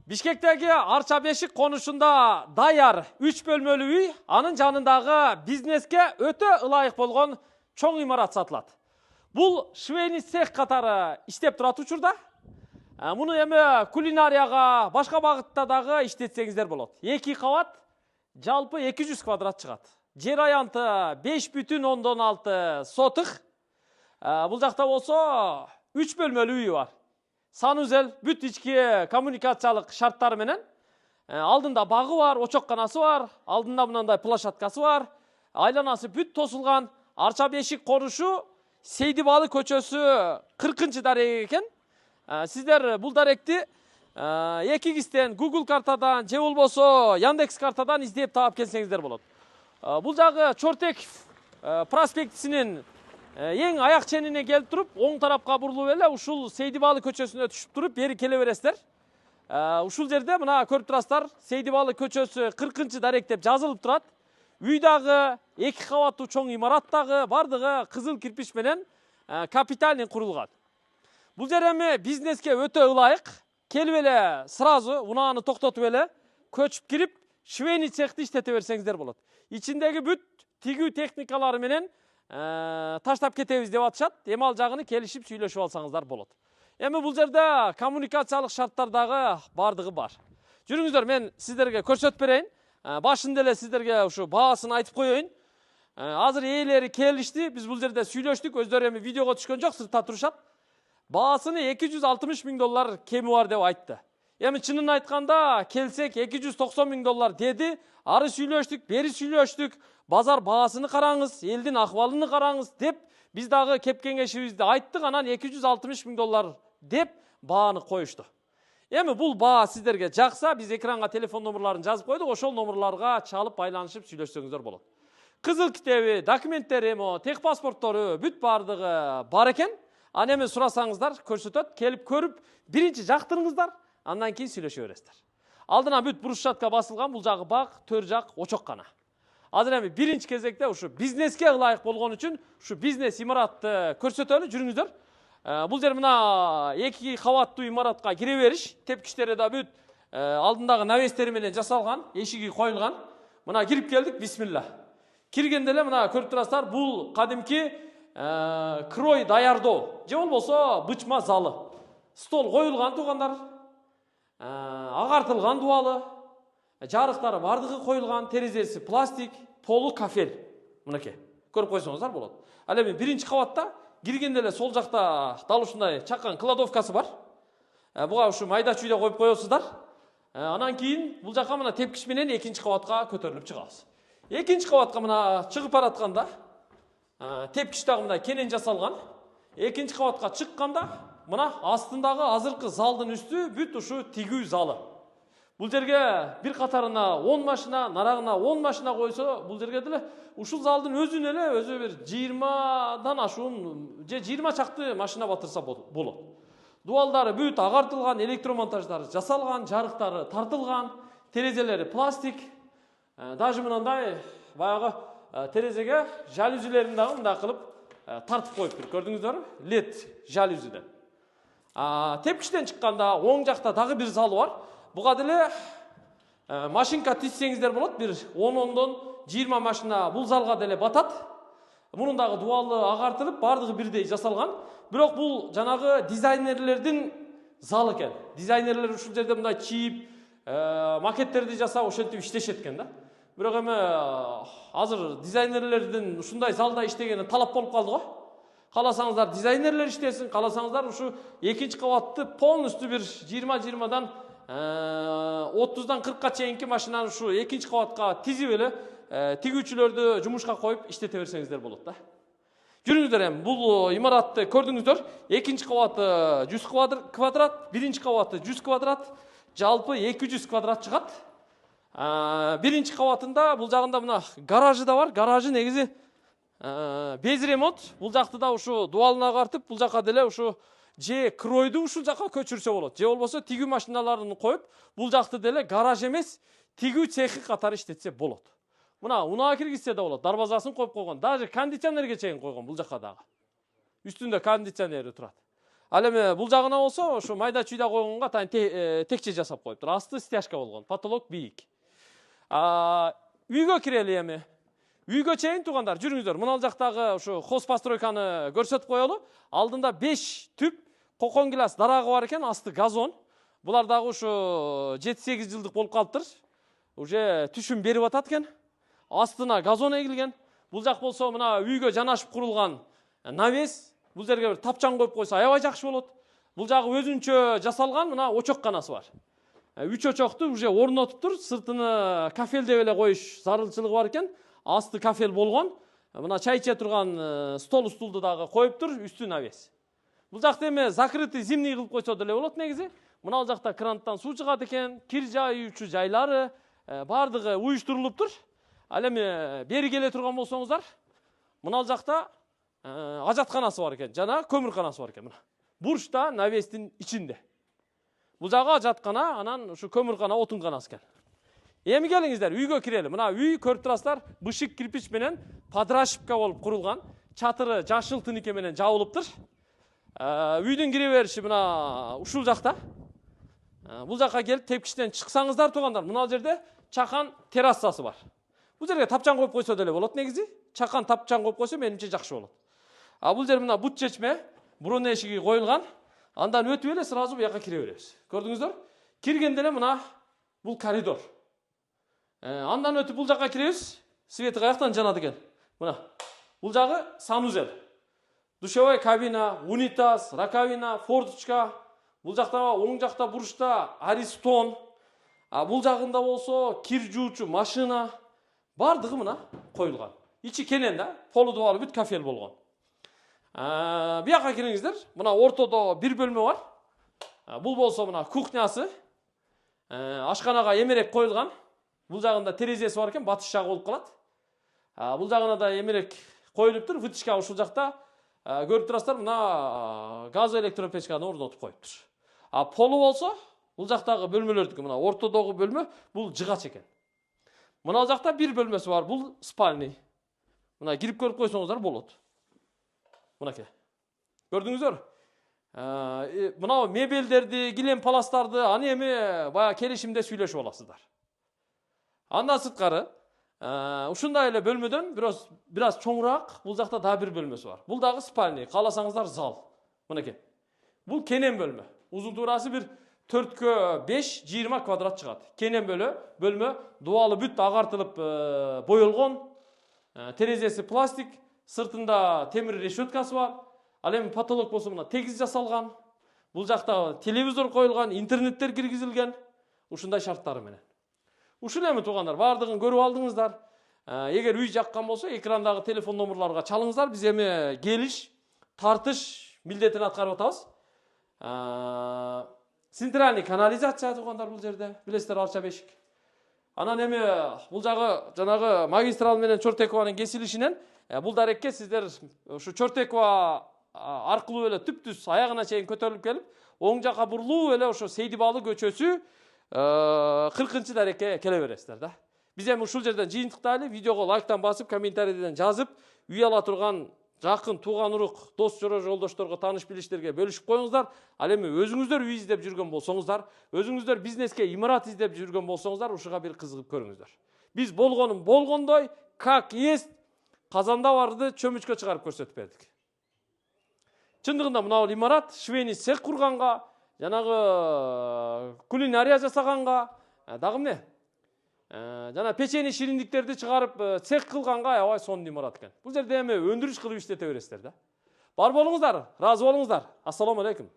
Бишкектеги Арча Бешик конушунда даяр 3 бөлмөлүү үй, анын жанындагы бизнеске өтө ылайык болгон чоң имарат сатылат. Бул швейный цех катары иштеп турат учурда. Муну эми кулинарияга, башка багытта дагы иштетсеңиздер болот. 2 кабат, жалпы 200 квадрат чыгат. Жер аянты 5,6 сотых. Бул жакта болсо 3 бөлмөлүү үй бар. Санузел, бүт ички коммуникациялык шарттары менен. Алдында багы бар, очокканасы бар, алдында мындай площадкасы бар. Айланасы бүт тосулган. Арча Бешик конушу Сейдибалы көчөсү 40-чы дарек экен. Сиздер бул даректи 2 кистен Google картадан же болбосо Яндекс картадан издеп таап келсеңиздер болот. Бул жагы Чортек проспектисинин эң аяк ченине келип туруп, оң тарапка бурулуп эле ушул Сейдибалы көчөсүнө түшүп туруп, бери келе бересиздер. Ушул жерде мына көрүп турасыздар, Сейдибалы көчөсү 40-чы дарек деп жазылып турат. Үй дагы 2 кабаттуу чоң имарат дагы бардыгы кызыл кирпич менен капитальный курулган. Бул жер эми бизнеске өтө ылайык. Келип эле сразу унааны токтотуп эле көчүп кирип, швейный цехти иштете берсеңиздер болот. Ичиндеги бүт тигүү техникалары менен таштап кетебиз деп атышат. Эми ал жагыны келишип сүйлөшүп алсаңыздар болот. Эми бул жерде коммуникациялык шарттар дагы бардыгы бар. Жүрүңүздөр, мен сиздерге көрсөтүп берейин. Башында эле сиздерге ушу баасын айтып коеюн. Азыр ээлери келишти, биз бул жерде сүйлөштүк, өздөрү эми видеого түшкөн жок, сыртта турушат. Баасыны $260 000 кеми бар деп айтты. Эми чынын айтканда келсек $290 000 деди. Ары сүйлөштүк, бери сүйлөштүк. Базар баасыны караңыз, элдин акыбалын караңыз деп биз дагы кеп кеңешибизди айттык, анан $260 000 деп бааны коюшту. Эми бул баа сиздерге жакса, биз экранга телефон номерларын жазып койдук, ошол номерларга чалып байланышып сүйлөшсөңүздөр болот. Кызыл китеби, документтери, тех паспорттору бүт бардыгы бар экен. Аны эми сурасаңыздар көрсөтөт, келип көрүп, биринчи жактырыңыздар, андан кийин сүйлөшө бересиздер. Алдына бүт брусчатка басылган, бул жагы бак, төр жак очоккана. Азыр эми биринчи кезекте ушу бизнеске ылайык болгон үчүн ушу бизнес имаратты көрсөтөлү, жүрүңүздөр. Бул жер мына 2 кабаттуу имаратка кире бериш, тепкичтери да бүт алдындагы навестери менен жасалган, эшиги коюлган. Мына кирип келдик, бисмилла. Киргенде эле мына көрүп турасыздар, бул кадимки крой даярдоо, же болбосо бычма залы. Стол коюлган туугандар, агартылган дубалы, жарыктары бардыгы коюлган, терезеси пластик, полу кафель. Мынакей, көрүп койсоңуздар болот. Ал эми биринчи кабатта киргенде эле сол жакта дал ушундай чакан кладовкасы бар. Буга ушу майда чүйдө коюп коесуздар. Анан кийин бул жака мына тепкич менен экинчи кабатка көтөрүлүп чыгабыз. Экинчи кабатка мына чыгып баратканда тепкич дагы мындай кенен жасалган. Экинчи кабатка чыкканда мына астындагы азыркы залдын үстү бүт ушу тигүү залы. Бул жерге бир катарына 10 машина, нарагына 10 машина койсо, бул жерге деле ушул залдын өзүнө эле өзү бир 20дан ашуун же 20 чакты машина батырса болот. Дубалдары бүт агартылган, электромонтаждары жасалган, жарыктары тартылган, терезелери пластик. Даже мындай баягы терезеге жалюзилерин дагы мындай кылып тартып коюптур. Көрдүңүздөрбү? LED жалюзиден. Тепкичтен чыкканда оң жакта дагы бир зал бар. Буга деле машинка тизсеңиздер болот. Бир 10-дон 20 машина бул залга деле батат. Мунун дагы дубалы агартылып, бардыгы бирдей жасалган. Бирок бул жанагы дизайнерлердин залы экен. Дизайнерлер ушул жерде мындай чип, макеттерди жасап ошентип иштешет экен да. Бирок эми азыр дизайнерлердин ушундай залда иштегени талап болуп калды го. Каласаңыздар дизайнерлер иштесин, каласаңыздар ушу экинчи кабатты полностью бир 20-20дан 30дан 40ка чейинки машинаны ушу экинчи кабатка тизип эле тигүүчүлөрдү жумушка коюп иштете берсеңиздер болот да. Жүрүңүздөр, эми бул имаратты көрдүңүздөр. Экинчи кабаты 100 квадрат, биринчи кабаты 100 квадрат, жалпы 200 квадрат чыгат. Биринчи кабатында бул жагында мына гаражы да бар. Гаражы негизи без ремонт. Бул жакты да ушу дубалына агартып, бул жака деле ушу же кройду ушул жака көчүрсө болот. Же болбосо тигүү машиналарын коюп, бул жакты деле гараж эмес, тигүү цехи катары иштетсе болот. Мына унаа киргизсе да болот. Дарбазасын коюп койгон, даже кондиционерге чейин койгон бул жака дагы. Үстүндө кондиционери турат. Ал эми бул жагына болсо ошо майда чүйдө койгонго атайын текче жасап коюптур. Асты стяжка болгон. Потолок бийик. Үйгө кирели эми. Үйгө чейин туугандар, жүрүңүздөр. Мына жактагы ушу хозпостройканы көрсөтүп коелу. Алдында 5 түп кокон гилас дарагы бар экен, асты газон. Булар дагы ушу 7-8 жылдык болуп калыптыр. Уже түшүм берип атат экен. Астына газон эгилген. Бул жак болсо мына үйгө жанашып курулган навес. Бул жерге бир тапчан коюп койсо аябай жакшы болот. Бул жагы өзүнчө жасалган мына очокканасы бар. 3 очокту уже орнотуптур. Сыртыны кафелдеп эле коюш зарылчылыгы бар экен. Асты кафел болгон. Мына чай иче турган стол стулду дагы коюптур, үстү навес. Бул жакта эми закрытый зимний кылып койсо деле болот негизи. Мына жакта кранттан суу чыгат экен, кир жайуучу жайлары бардыгы уюштурулуптур. Ал эми бери келе турган болсоңуздар, мына жакта ажатканасы бар экен, жана көмүрканасы бар экен. Мына бурчта навестин ичинде. Бул жагы ажаткана, анан ушу көмүркана отунканасы экен. Эми келиңиздер, үйгө кирели. Мына үй көрүп турасыздар, бышык кирпич менен подрашивка болуп курулган. Чатыры жашыл тыныке менен жабылыптыр. Үйдүн кире бериши мына ушул жакта. Бул жакка келип тепкичтен чыксаңыздар туугандар, мына жерде чакан террасасы бар. Бул жерге тапчан коюп койсо деле болот негизи. Чакан тапчан коюп койсо менимче жакшы болот. Бул жер мына бут чечме, бурун эшиги коюлган. Андан өтүп эле сразу бу жакка кире беребиз. Көрдүңүздөр? Киргенде эле мына бул коридор. Андан өтүп бул жакка киребиз. Свети каяктан жанат экен? Мына. Бул жагы санузел. Душевой кабина, унитаз, раковина, форточка. Бул жакта оң жакта бурчта аристон. Бул жагында болсо кир жуучу машина. Бардыгы мына коюлган. Ичи кенен да, полу дубалы бүт кафел болгон. Bu jакка кириңиздер. Мына ортодо бир бөлмө бар. Бул болсо мына кухнясы. Ашканага эмерек коюлган. Бул жагында терезеси бар экен, батыш жагы болуп калат. Бул жагына да эмерек коюлуптур. Вытяжка ушул жакта. Көрүп турасыздар, мына газ электропечканы орнотуп коюптур. Полу болсо, бул жактагы бөлмөлөрдүкү мына ортодогу бөлмө бул жыгач экен. Мына жакта бир бөлмөсү бар, бул спальный. Мына кирип көрүп койсоңуздар болот. Мынакей. Көрдүңүздөр? Мына мебелдерди, килем паластарды аны эми бая келишимде сүйлөшүп аласыздар. Андан сырткары, ушундай эле бөлмөдөн бираз чоңураак, бул жакта да бир бөлмөсү бар. Бул дагы спальный, кааласаңыздар зал. Мынакей. Бул кенен бөлмө. Узунтуурасы бир 4-кө 5, 20 квадрат чыгат. Кенен бөлмө, дубалы бүт агартылып боелгон. Терезеси пластик, сыртында темир решеткасы бар. Ал эми потолок болсо мына тегиз жасалган. Бул жакта телевизор коюлган, интернеттер киргизилген. Ушундай шарттары менен. Ушул эми туугандар, бардыгын көрүп алдыңыздар. Эгер үй жаккан болсо, экрандагы телефон номерларга чалыңыздар. Биз эми келиш, тартыш милдетин аткарып атабыз. Центральный канализация туугандар бул жерде. Билесиздер, Арча бешик. Анан эми бул жагы жанагы магистрал менен Чортекованын кесилишинен бул дарекке сиздер ушу Чортекова аркылуу эле түптүз аягына чейин көтөрүлүп келип, оң жакка бурулуу эле ошо Сейдибалы көчөсү 40-дарекке келе бересиздер да. Биз эми ушул жерден жыйынтыктайлы, видеого лайктан басып, комментарийден жазып, үй ала турган жакын тууган урук, дос жолдошторго, тааныш билиштерге бөлүшүп коюңуздар. Ал эми өзүңүздөр үй издеп жүргөн болсоңуздар, өзүңүздөр бизнеске имарат издеп жүргөн болсоңуздар, ушуга бир кызыгып көрүңүздөр. Биз болгонун болгондой, как есть, казанда барды чөмүчкө чыгарып көрсөтүп бердик. Чындыгында мына бул имарат швейный цех курганга, жанагы кулинария жасаганга, дагы эмне? Жана печени шириндиктерди чыгарып цех кылганга аябай сонун имарат экен. Бул жерде эми өндүрүш кылып иштете бересиздер да. Бар болуңуздар, ыраазы болуңуздар. Ассаламу алейкум.